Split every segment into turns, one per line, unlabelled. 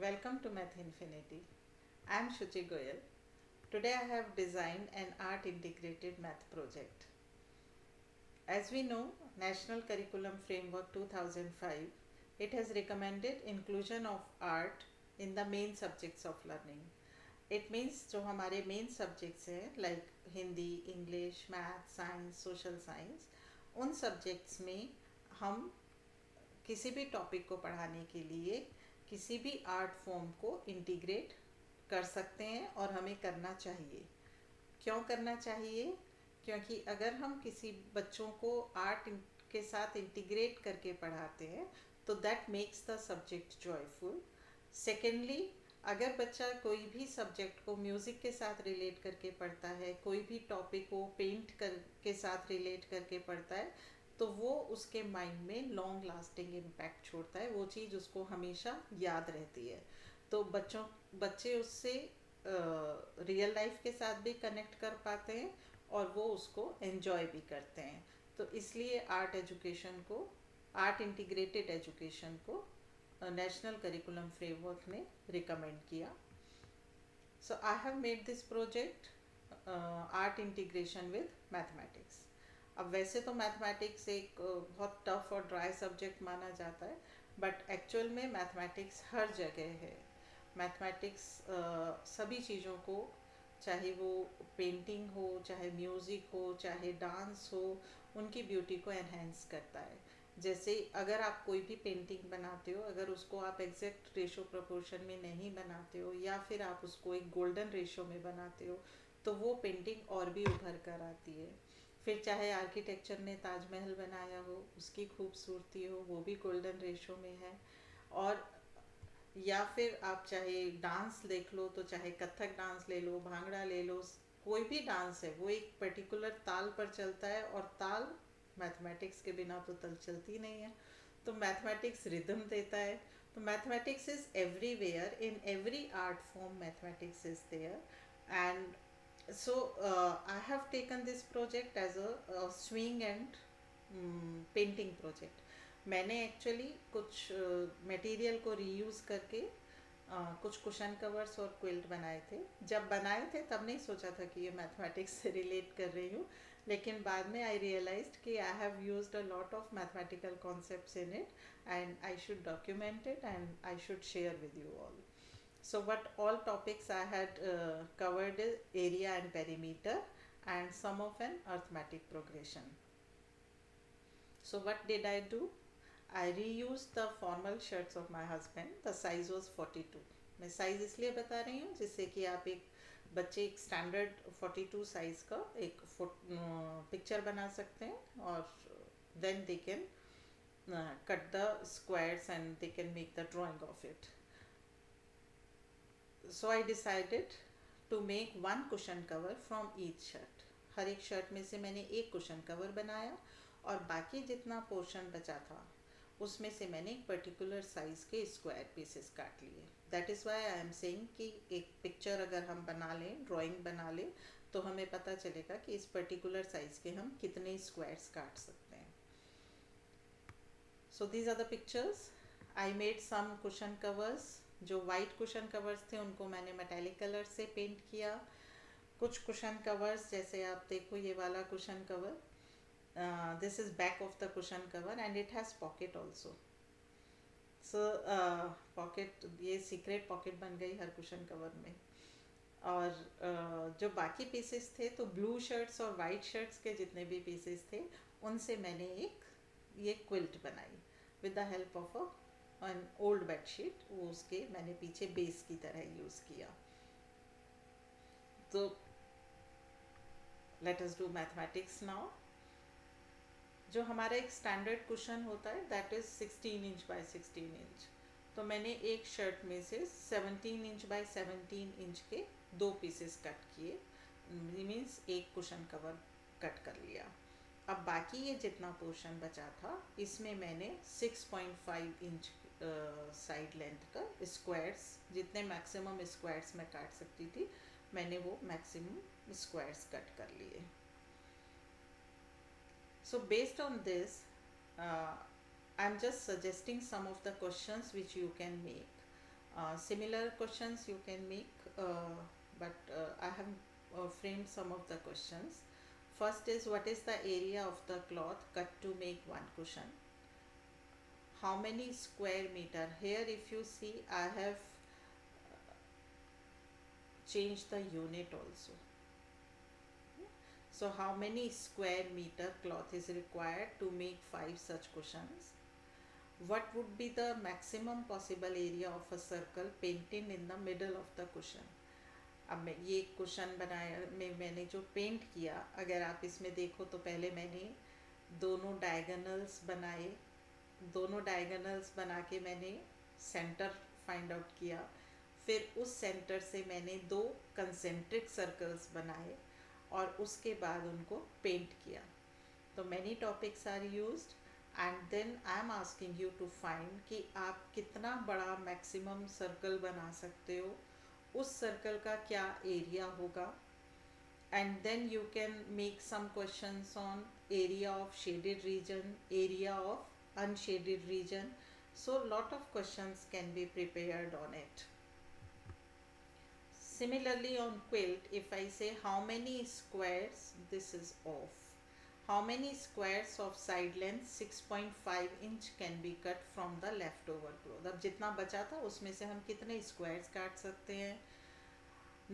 Welcome to Math Infinity. I am Shuchi Goyal. Today I have designed an art integrated math project. As we know, National Curriculum Framework 2005, it has recommended inclusion of art in the main subjects of learning. It means जो हमारे main subjects हैं like Hindi, English, Math, Science, Social Science, उन subjects में हम किसी भी topic को पढ़ाने के लिए किसी भी आर्ट फॉर्म को इंटीग्रेट कर सकते हैं और हमें करना चाहिए। क्यों करना चाहिए? क्योंकि अगर हम किसी बच्चों को आर्ट के साथ इंटीग्रेट करके पढ़ाते हैं तो that makes the subject joyful. Secondly, अगर बच्चा कोई भी सब्जेक्ट को म्यूज़िक के साथ रिलेट करके पढ़ता है, कोई भी टॉपिक को पेंट कर के साथ रिलेट करके पढ़ता है, तो वो उसके माइंड में लॉन्ग लास्टिंग इम्पैक्ट छोड़ता है, वो चीज़ उसको हमेशा याद रहती है। तो बच्चे उससे रियल लाइफ के साथ भी कनेक्ट कर पाते हैं और वो उसको एंजॉय भी करते हैं। तो इसलिए आर्ट इंटीग्रेटेड एजुकेशन को नेशनल करिकुलम फ्रेमवर्क ने रिकमेंड किया। So I have made this project art integration with mathematics. अब वैसे तो मैथमेटिक्स एक बहुत टफ और ड्राई सब्जेक्ट माना जाता है, बट एक्चुअल में मैथमेटिक्स हर जगह है। मैथमेटिक्स सभी चीज़ों को, चाहे वो पेंटिंग हो, चाहे म्यूज़िक हो, चाहे डांस हो, उनकी ब्यूटी को एनहेंस करता है। जैसे अगर आप कोई भी पेंटिंग बनाते हो, अगर उसको आप एग्जैक्ट रेशो प्रोपोर्शन में नहीं बनाते हो या फिर आप उसको एक गोल्डन रेशो में बनाते हो तो वो पेंटिंग और भी उभर कर आती है। फिर चाहे आर्किटेक्चर ने ताजमहल बनाया हो, उसकी खूबसूरती हो, वो भी गोल्डन रेशो में है। और या फिर आप चाहे डांस देख लो, तो चाहे कथक डांस ले लो, भांगड़ा ले लो, कोई भी डांस है वो एक पर्टिकुलर ताल पर चलता है, और ताल मैथमेटिक्स के बिना तो तल चलती नहीं है। तो मैथमेटिक्स रिदम देता है। तो mathematics is everywhere, in every art form mathematics is there. And so I have taken this project as a swing and painting project. मैंने एक्चुअली कुछ मटेरियल को रीयूज़ करके कुछ कुशन कवर्स और क्विल्ट बनाए थे। जब बनाए थे तब नहीं सोचा था कि ये मैथमेटिक्स से रिलेट कर रही हूँ, लेकिन बाद में आई रियलाइज्ड कि I have used a lot of mathematical concepts in it and I should document it and I should share with you all. So what all topics I had covered is area and perimeter and sum of an arithmetic progression. So what did I do? I reused the formal shirts of my husband. The size was 42. मैं size इसलिए बता रही हूँ जिससे कि आप एक बच्चे एक स्टैंडर्ड 42 साइज़ का एक पिक्चर बना सकते हैं, और then they can cut the squares and they can make the drawing of it. So I decided to make one cushion cover from each shirt. हर एक शर्ट में से मैंने एक कुशन कवर बनाया और बाकी जितना पोर्शन बचा था उसमें से मैंने एक पर्टिकुलर साइज़ के स्क्वायर पीसेस काट लिए. That is why I am saying कि एक पिक्चर अगर हम बना लें, ड्राइंग बना लें, तो हमें पता चलेगा कि इस पर्टिकुलर साइज़ के हम कितने स्क्वायर्स काट सकते हैं. So these are the pictures. I made some cushion covers. जो वाइट कुशन कवर्स थे उनको मैंने मेटालिक कलर से पेंट किया. कुछ कुशन कवर्स, जैसे आप देखो ये वाला cushion cover, this is back of the cushion cover and it has pocket also. So pocket, ये सीक्रेट पॉकेट बन गई हर कुशन कवर में. और जो बाकी पीसेस थे, तो ब्लू शर्ट्स और वाइट शर्ट्स के जितने भी पीसेस थे उनसे मैंने एक ये क्विल्ट बनाई with the help of an old bedsheet. वो उसके मैंने पीछे बेस की तरह यूज़ किया. तो let us do mathematics now. जो हमारा एक स्टैंडर्ड कुशन होता है that is 16 inch by 16 inch. तो मैंने एक शर्ट में से 17 इंच बाय 17 इंच के दो पीसेस कट किए. मीन्स एक कुशन कवर कट कर लिया. अब बाकी ये जितना पोर्शन बचा था इसमें मैंने 6.5 इंच साइड लेंथ का स्क्वायर्स, जितने मैक्सिमम स्क्वायर्स मैं काट सकती थी मैंने वो मैक्सिमम स्क्वायर्स कट कर लिए. So based on this I am just suggesting some of the questions which you can make. Similar questions you can make, but I have framed some of the questions. First is, what is the area of the cloth cut to make one cushion? How many square meter? Here if you see, I have changed the unit also. So how many square meter cloth is required to make 5 such cushions? What would be the maximum possible area of a circle painted in the middle of the cushion? अब मैं ये cushion बनाया, मैंने जो paint किया, अगर आप इसमें देखो तो पहले मैंने दोनों डायगोनल्स बनाए, दोनों डायगोनल्स बना के मैंने सेंटर फाइंड आउट किया, फिर उस सेंटर से मैंने 2 कंसेंट्रिक सर्कल्स बनाए और उसके बाद उनको पेंट किया. तो many topics are used and then I am asking you to find कि आप कितना बड़ा मैक्सिमम सर्कल बना सकते हो, उस सर्कल का क्या एरिया होगा, and then you can make some questions on area of shaded region, area of unshaded region. So lot of questions can be prepared on it. Similarly on quilt, if I say how many squares, this is off. How many squares of side length 6.5 inch can be cut from the leftover cloth? अब जितना बचा था उसमें से हम कितने squares काट सकते हैं?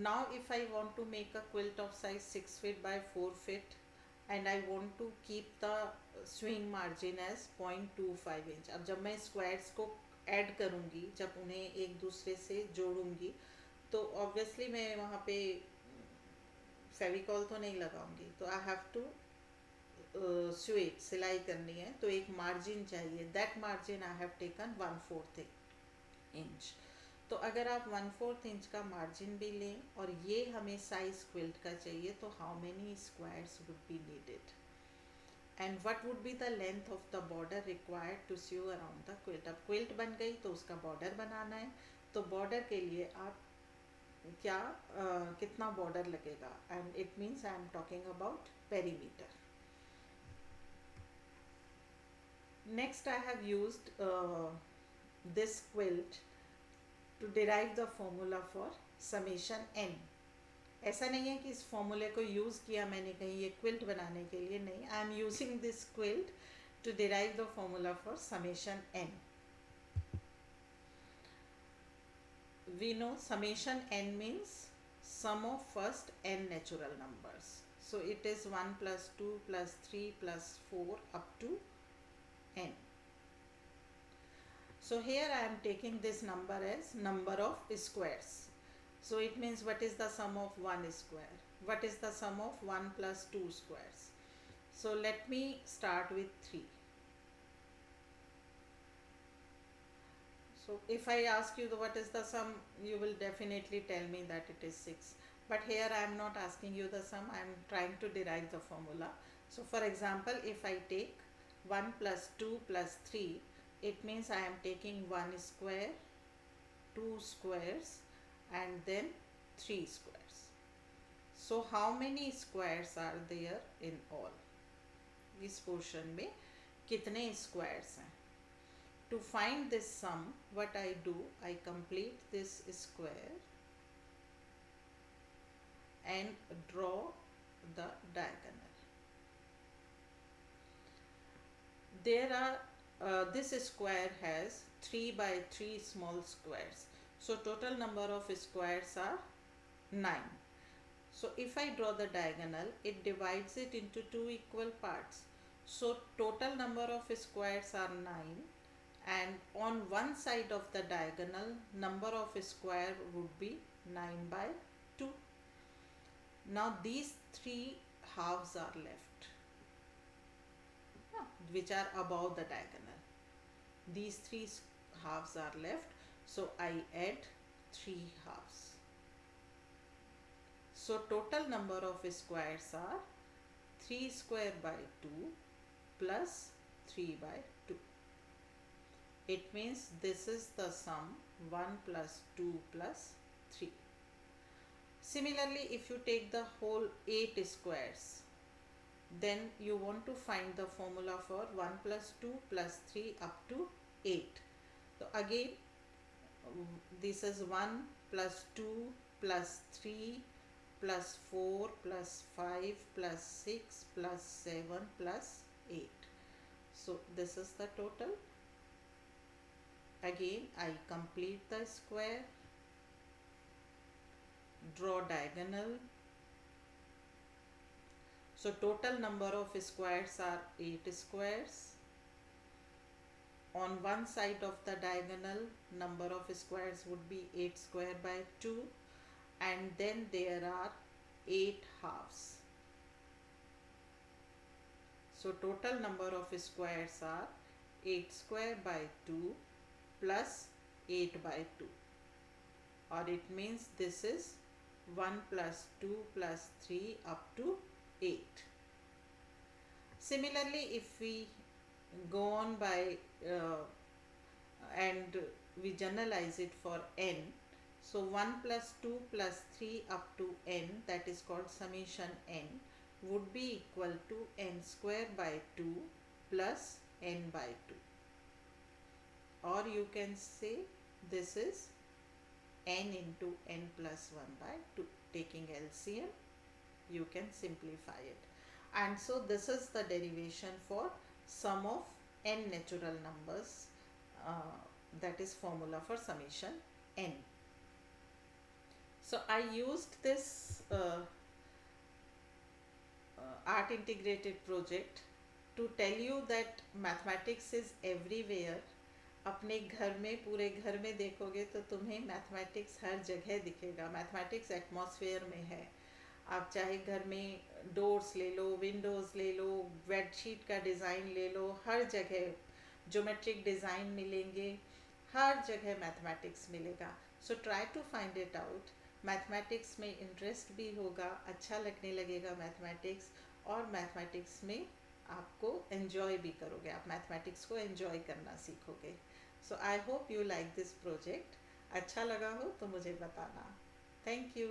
Now if I want to make a quilt of size 6 feet by 4 feet and I want to keep the swing margin as 0.25 inch. अब जब मैं squares को add करूँगी, जब उन्हें एक दूसरे से जोड़ूँगी, तो obviously मैं वहाँ पे फेविकॉल तो नहीं लगाऊंगी, तो आई हैव टू स्वेट, सिलाई करनी है, तो एक मार्जिन चाहिए. That margin I have taken 1/4 inch. तो अगर आप 1/4 इंच का मार्जिन भी लें और ये हमें साइज क्विल्ट का चाहिए, तो how many squares would be needed and what would be the length of the border required to sew around the quilt. अब क्विल्ट बन गई तो उसका बॉर्डर बनाना है, तो बॉर्डर के लिए आप क्या कितना बॉर्डर लगेगा, and it means I am talking about perimeter. Next I have used this quilt to derive the formula for summation n. ऐसा नहीं है कि इस फॉर्मूले को यूज़ किया मैंने कहीं ये क्विल्ट बनाने के लिए, नहीं. I am using this quilt to derive the formula for summation n. We know summation n means sum of first n natural numbers. So it is 1 plus 2 plus 3 plus 4 up to n. So here I am taking this number as number of squares. So it means what is the sum of 1 square? What is the sum of 1 plus 2 squares? So let me start with 3. So if I ask you what is the sum, you will definitely tell me that it is 6. But here I am not asking you the sum, I am trying to derive the formula. So for example, if I take 1 plus 2 plus 3, it means I am taking 1 square, 2 squares and then 3 squares. So how many squares are there in all? इस portion में कितने squares हैं? To find this sum, what I do, I complete this square and draw the diagonal. There are this square has 3 by 3 small squares, so total number of squares are 9. So if I draw the diagonal, it divides it into 2 equal parts, so total number of squares are 9, and on one side of the diagonal number of square would be 9 by 2. Now these 3 halves are left, which are above the diagonal. These 3 halves are left, so I add 3 halves. So total number of squares are 3 square by 2 plus 3 by 2. It means this is the sum 1 plus 2 plus 3. Similarly, if you take the whole 8 squares, then you want to find the formula for 1 plus 2 plus 3 up to 8. So again This is 1 plus 2 plus 3 plus 4 plus 5 plus 6 plus 7 plus 8. So this is the total. Again I complete the square, draw diagonal. So total number of squares are 8 squares. On one side of the diagonal, number of squares would be 8 square by 2, and then there are 8 halves. So total number of squares are 8 square by 2 plus 8 by 2, or it means this is 1 plus 2 plus 3 up to 8. Similarly, if we go on by and we generalize it for n, so 1 plus 2 plus 3 up to n, that is called summation n, would be equal to n square by 2 plus n by 2, or you can say this is n into n plus 1 by 2. Taking LCM, you can simplify it. And so this is the derivation for sum of n natural numbers, that is formula for summation n. So I used this art integrated project to tell you that mathematics is everywhere. अपने घर में, पूरे घर में देखोगे तो तुम्हें mathematics हर जगह दिखेगा. मैथमेटिक्स एटमॉस्फेयर में है. आप चाहे घर में डोर्स ले लो, विंडोज़ ले लो, बेडशीट का डिज़ाइन ले लो, हर जगह ज्योमेट्रिक डिज़ाइन मिलेंगे, हर जगह मैथमेटिक्स मिलेगा. So try to find it out. Mathematics में इंटरेस्ट भी होगा, अच्छा लगने लगेगा मैथमेटिक्स, और मैथमेटिक्स में आपको एंजॉय भी करोगे, आप मैथमेटिक्स को एंजॉय करना सीखोगे. So I hope you like this project. अच्छा लगा हो तो मुझे बताना. Thank you.